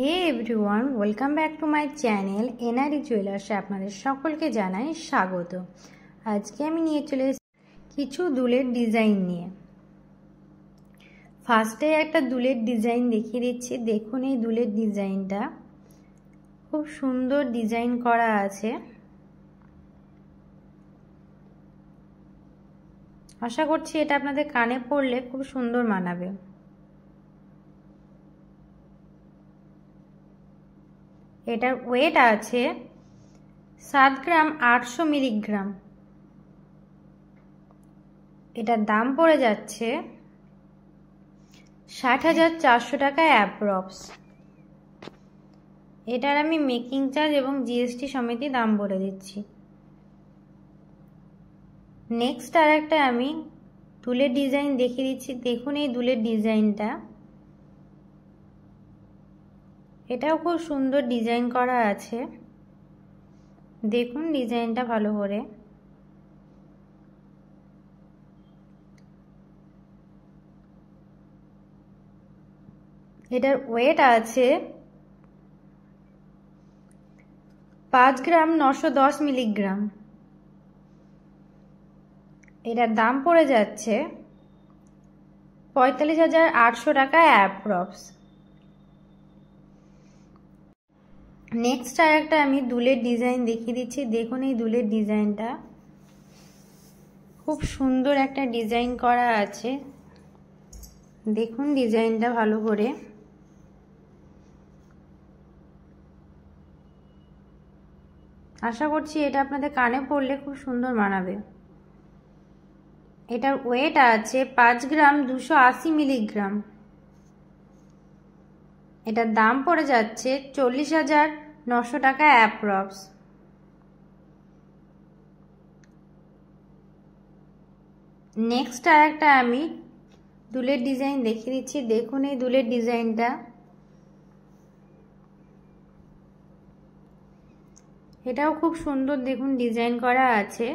Hey everyone, welcome back to my channel NRE জুয়েলার্সে আপনাদের সকলকে জানাই স্বাগত। আজকে আমি নিয়ে চলে এসেছি কিছু দুলের ডিজাইন নিয়ে। ফার্স্টে একটা দুলের ডিজাইন দেখিয়ে দিচ্ছি। দেখুন এই দুলের ডিজাইনটা খুব সুন্দর ডিজাইন করা আছে। আশা করছি এটা আপনাদের কানে পড়লে খুব সুন্দর মানাবে। এটার ওয়েট আছে 7 গ্রাম 800 মিলিগ্রাম। এটার দাম পড়ে যাচ্ছে 60,400 টাকা অ্যাপ্রক্স। এটার আমি মেকিং চার্জ এবং জিএসটি সমেত দাম বলে দিচ্ছি। নেক্সট আর একটা আমি দুলের ডিজাইন দেখিয়ে দিচ্ছি। দেখুন এই দুলের ডিজাইনটা, এটাও খুব সুন্দর ডিজাইন করা আছে। দেখুন ডিজাইনটা ভালো করে। এটার ওয়েট আছে 5 গ্রাম 910 মিলিগ্রাম। এটার দাম পড়ে যাচ্ছে 45,800 টাকা অ্যাপ্রক্স। নেক্সট আর একটা আমি দুলের ডিজাইন দেখিয়ে দিচ্ছি। দেখুন এই দুলের ডিজাইনটা খুব সুন্দর একটা ডিজাইন করা আছে। দেখুন ডিজাইনটা ভালো করে। আশা করছি এটা আপনাদের কানে পড়লে খুব সুন্দর মানাবে। এটার ওয়েট আছে 5 গ্রাম 280 মিলিগ্রাম। এটার দাম পড়ে যাচ্ছে 40,900 টাকা অ্যাপ্রক্স। নেক্সট আর একটা আমি দুলের ডিজাইন দেখিয়ে দিচ্ছি। দেখুন এই দুলের ডিজাইনটা এটাও খুব সুন্দর দেখুন ডিজাইন করা আছে।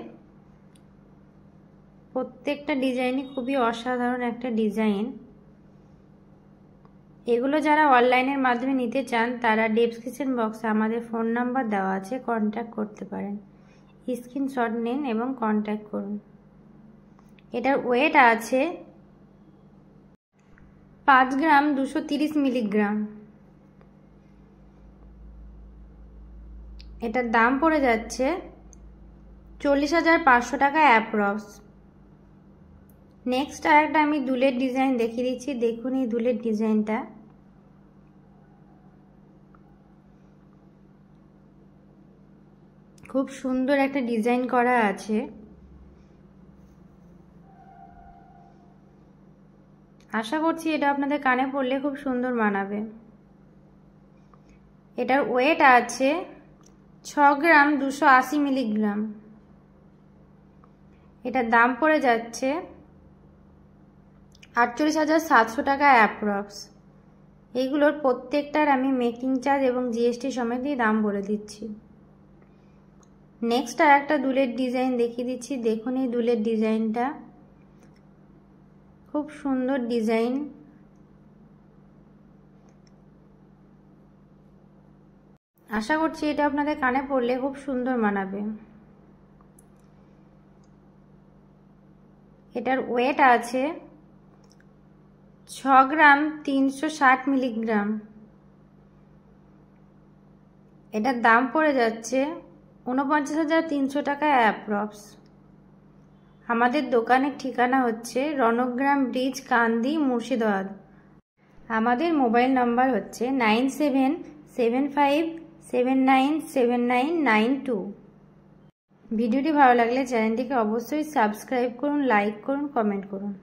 প্রত্যেকটা ডিজাইনই খুবই অসাধারণ একটা ডিজাইন। এগুলো যারা অনলাইনের মাধ্যমে নিতে চান তারা ডেসক্রিপশন বক্সে আমাদের ফোন নাম্বার দেওয়া আছে, কন্ট্যাক্ট করতে পারেন। স্ক্রিনশট নিন এবং কন্ট্যাক্ট করুন। এটার ওয়েট আছে 5 গ্রাম 230 মিলিগ্রাম। এটার দাম পড়ে যাচ্ছে 40,500 টাকা অ্যাপ্রক্স। নেক্সট আর একটা আমি দুলের ডিজাইন দেখিয়ে দিচ্ছি। দেখুন এই দুলের ডিজাইনটা খুব সুন্দর একটা ডিজাইন করা আছে। আশা করছি এটা আপনাদের কানে পড়লে খুব সুন্দর মানাবে। এটার ওয়েট আছে 6 গ্রাম 280 মিলিগ্রাম। এটার দাম পড়ে যাচ্ছে 48,700 টাকা অ্যাপ্রক্স। এইগুলোর প্রত্যেকটার আমি মেকিং চার্জ এবং জিএসটি সমেত দাম বলে দিচ্ছি। নেক্সট আর একটা দুলের ডিজাইন দেখিয়ে দিচ্ছি। দেখুন এই দুলের ডিজাইনটা খুব সুন্দর ডিজাইন। আশা করছি এটা আপনাদের কানে পড়লে খুব সুন্দর মানাবে। এটার ওয়েট আছে 6 গ্রাম 360 মিলিগ্রাম। এটার দাম পড়ে যাচ্ছে 49,300 টাকা অ্যাপ্রক্স। আমাদের দোকানের ঠিকানা হচ্ছে রণগ্রাম ব্রিজ, কান্দি, মুর্শিদাবাদ। আমাদের মোবাইল নাম্বার হচ্ছে 9775797992। ভিডিওটি ভালো লাগলে চ্যানেলটিকে অবশ্যই সাবস্ক্রাইব করুন, লাইক করুন, কমেন্ট করুন।